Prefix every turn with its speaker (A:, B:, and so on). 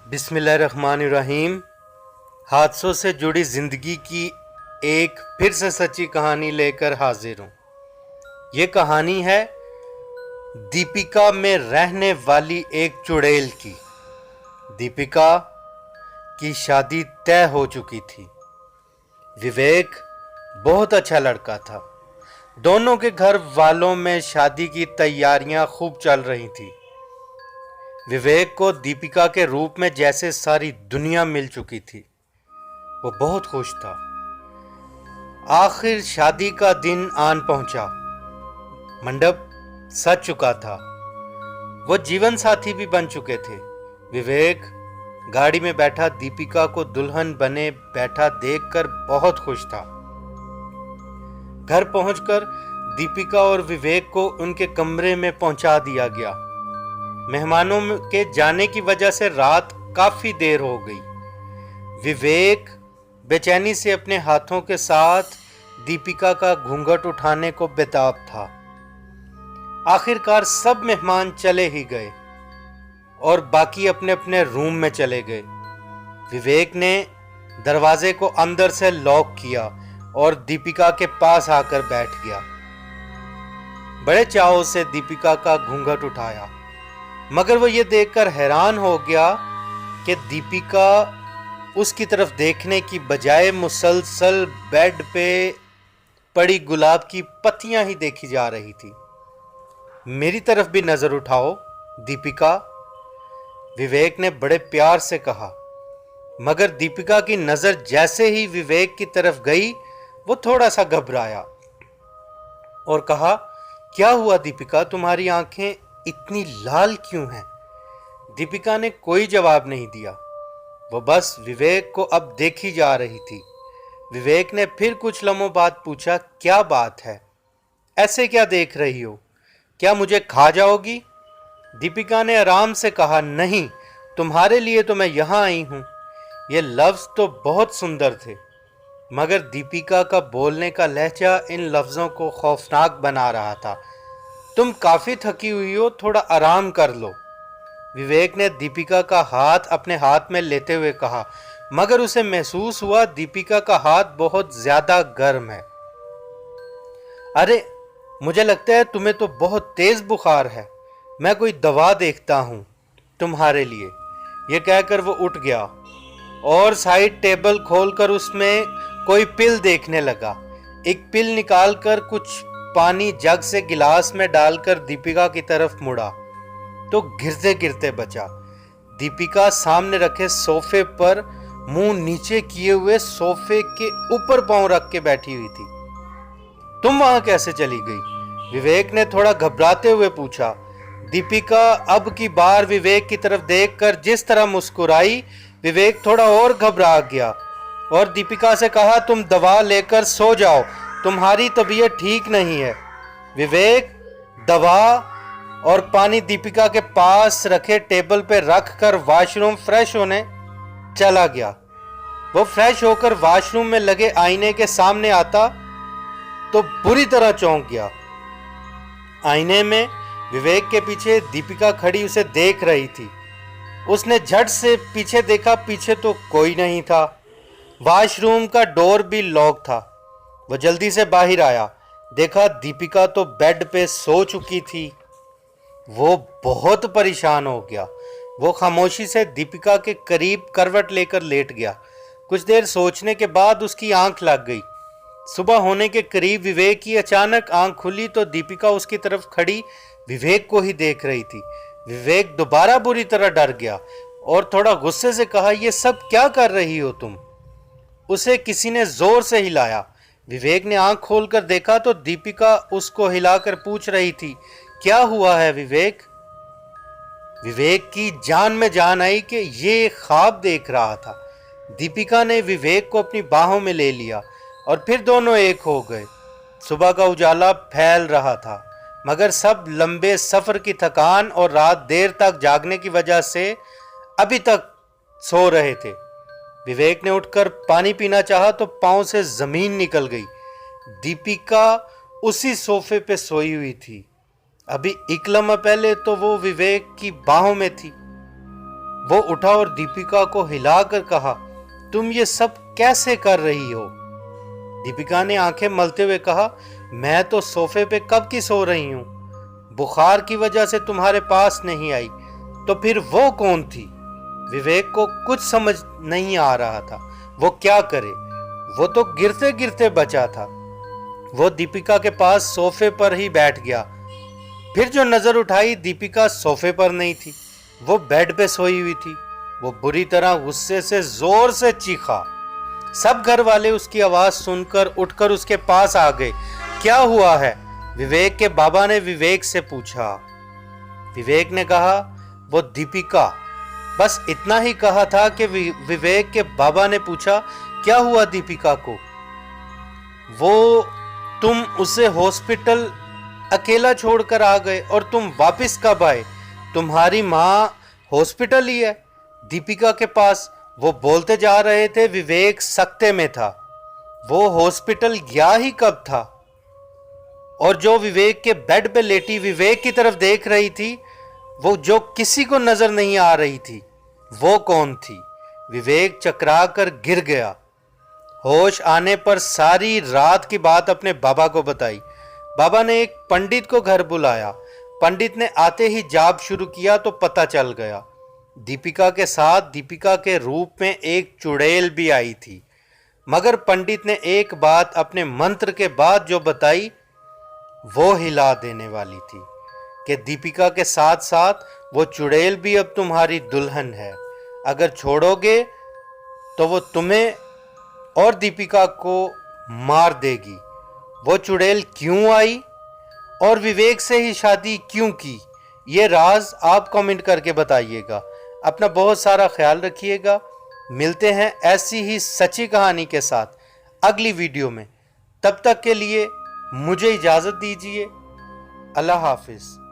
A: बिस्मिल्लाहिर्रहमानिर्रहीम। हादसों से जुड़ी ज़िंदगी की एक फिर से सच्ची कहानी लेकर हाजिर हूँ। ये कहानी है दीपिका में रहने वाली एक चुड़ैल की। दीपिका की शादी तय हो चुकी थी। विवेक बहुत अच्छा लड़का था। दोनों के घर वालों में शादी की तैयारियां खूब चल रही थी। विवेक को दीपिका के रूप में जैसे सारी दुनिया मिल चुकी थी। वो बहुत खुश था। आखिर शादी का दिन आन पहुंचा। मंडप सज चुका था। वो जीवन साथी भी बन चुके थे। विवेक गाड़ी में बैठा दीपिका को दुल्हन बने बैठा देखकर बहुत खुश था। घर पहुंचकर दीपिका और विवेक को उनके कमरे में पहुंचा दिया गया। मेहमानों के जाने की वजह से रात काफी देर हो गई। विवेक बेचैनी से अपने हाथों के साथ दीपिका का घूंघट उठाने को बेताब था। आखिरकार सब मेहमान चले ही गए और बाकी अपने अपने रूम में चले गए। विवेक ने दरवाजे को अंदर से लॉक किया और दीपिका के पास आकर बैठ गया। बड़े चाव से दीपिका का घूंघट उठाया, मगर वो ये देखकर हैरान हो गया कि दीपिका उसकी तरफ देखने की बजाय मुसलसल बेड पे पड़ी गुलाब की पत्तियां ही देखी जा रही थी। मेरी तरफ भी नजर उठाओ दीपिका, विवेक ने बड़े प्यार से कहा। मगर दीपिका की नजर जैसे ही विवेक की तरफ गई, वो थोड़ा सा घबराया और कहा, क्या हुआ दीपिका, तुम्हारी आंखें इतनी लाल क्यों हैं? दीपिका ने कोई जवाब नहीं दिया। वो बस विवेक को अब देखी जा रही थी। विवेक ने फिर कुछ लम्हों बाद पूछा, क्या बात है, ऐसे क्या देख रही हो? क्या मुझे खा जाओगी? दीपिका ने आराम से कहा, नहीं, तुम्हारे लिए तो मैं यहां आई हूं। ये लफ्ज तो बहुत सुंदर थे, मगर दीपिका का बोलने का लहजा इन लफ्जों को खौफनाक बना रहा था। तुम काफी थकी हुई हो, थोड़ा आराम कर लो, विवेक ने दीपिका का हाथ अपने हाथ में लेते हुए कहा। मगर उसे महसूस हुआ दीपिका का हाथ बहुत ज्यादा गर्म है। अरे, मुझे लगता है तुम्हें तो बहुत तेज बुखार है। मैं कोई दवा देखता हूं तुम्हारे लिए। यह कहकर वो उठ गया और साइड टेबल खोलकर उसमें कोई पिल देखने लगा। एक पिल निकालकर कुछ पानी जग से गिलास में डालकर दीपिका की तरफ मुड़ा तो गिरते गिरते बचा। दीपिका सामने रखे सोफे पर मुंह नीचे किए हुए सोफे के ऊपर पांव रख के बैठी हुई थी। तुम वहां कैसे चली गई? विवेक ने थोड़ा घबराते हुए पूछा। दीपिका अब की बार विवेक की तरफ देखकर जिस तरह मुस्कुराई, विवेक थोड़ा और घबरा गया और दीपिका से कहा, तुम दवा लेकर सो जाओ, तुम्हारी तबीयत ठीक नहीं है। विवेक दवा और पानी दीपिका के पास रखे टेबल पे रखकर वॉशरूम फ्रेश होने चला गया। वो फ्रेश होकर वॉशरूम में लगे आईने के सामने आता तो बुरी तरह चौंक गया। आईने में विवेक के पीछे दीपिका खड़ी उसे देख रही थी। उसने झट से पीछे देखा, पीछे तो कोई नहीं था। वॉशरूम का डोर भी लॉक था। वो जल्दी से बाहर आया, देखा दीपिका तो बेड पे सो चुकी थी। वो बहुत परेशान हो गया। वो खामोशी से दीपिका के करीब करवट लेकर लेट गया। कुछ देर सोचने के बाद उसकी आंख लग गई। सुबह होने के करीब विवेक की अचानक आंख खुली तो दीपिका उसकी तरफ खड़ी विवेक को ही देख रही थी। विवेक दोबारा बुरी तरह डर गया और थोड़ा गुस्से से कहा, यह सब क्या कर रही हो तुम? उसे किसी ने जोर से हिलाया। विवेक ने आंख खोलकर देखा तो दीपिका उसको हिलाकर पूछ रही थी, क्या हुआ है विवेक? विवेक की जान में जान आई कि ये ख्वाब देख रहा था। दीपिका ने विवेक को अपनी बाहों में ले लिया और फिर दोनों एक हो गए। सुबह का उजाला फैल रहा था, मगर सब लंबे सफर की थकान और रात देर तक जागने की वजह से अभी तक सो रहे थे। विवेक ने उठकर पानी पीना चाहा तो पांव से जमीन निकल गई। दीपिका उसी सोफे पे सोई हुई थी। अभी एक लम्हा पहले तो वो विवेक की बाहों में थी। वो उठा और दीपिका को हिलाकर कहा, तुम ये सब कैसे कर रही हो? दीपिका ने आंखें मलते हुए कहा, मैं तो सोफे पे कब की सो रही हूं, बुखार की वजह से तुम्हारे पास नहीं आई। तो फिर वो कौन थी? विवेक को कुछ समझ नहीं आ रहा था, वो क्या करे। वो तो गिरते गिरते बचा था। वो दीपिका के पास सोफे पर ही बैठ गया। फिर जो नजर उठाई, दीपिका सोफे पर नहीं थी, वो बेड पे सोई हुई थी। वो बुरी तरह गुस्से से जोर से चीखा। सब घर वाले उसकी आवाज सुनकर उठकर उसके पास आ गए। क्या हुआ है? विवेक के बाबा ने विवेक से पूछा। विवेक ने कहा, वो दीपिका। बस इतना ही कहा था कि विवेक के बाबा ने पूछा, क्या हुआ दीपिका को? वो तुम उसे हॉस्पिटल अकेला छोड़कर आ गए और तुम वापस कब आए? तुम्हारी माँ हॉस्पिटल ही है, दीपिका के पास। वो बोलते जा रहे थे। विवेक सकते में था। वो हॉस्पिटल गया ही कब था? और जो विवेक के बेड पे लेटी विवेक की तरफ देख रही थी, वो जो किसी को नजर नहीं आ रही थी, वो कौन थी? विवेक चकरा कर गिर गया। होश आने पर सारी रात की बात अपने बाबा को बताई। बाबा ने एक पंडित को घर बुलाया। पंडित ने आते ही जाप शुरू किया तो पता चल गया, दीपिका के साथ दीपिका के रूप में एक चुड़ैल भी आई थी। मगर पंडित ने एक बात अपने मंत्र के बाद जो बताई, वो हिला देने वाली थी कि दीपिका के साथ साथ वो चुड़ैल भी अब तुम्हारी दुल्हन है। अगर छोड़ोगे तो वो तुम्हें और दीपिका को मार देगी। वो चुड़ैल क्यों आई और विवेक से ही शादी क्यों की, ये राज आप कमेंट करके बताइएगा। अपना बहुत सारा ख्याल रखिएगा। मिलते हैं ऐसी ही सच्ची कहानी के साथ अगली वीडियो में। तब तक के लिए मुझे इजाज़त दीजिए। अल्लाह हाफिज़।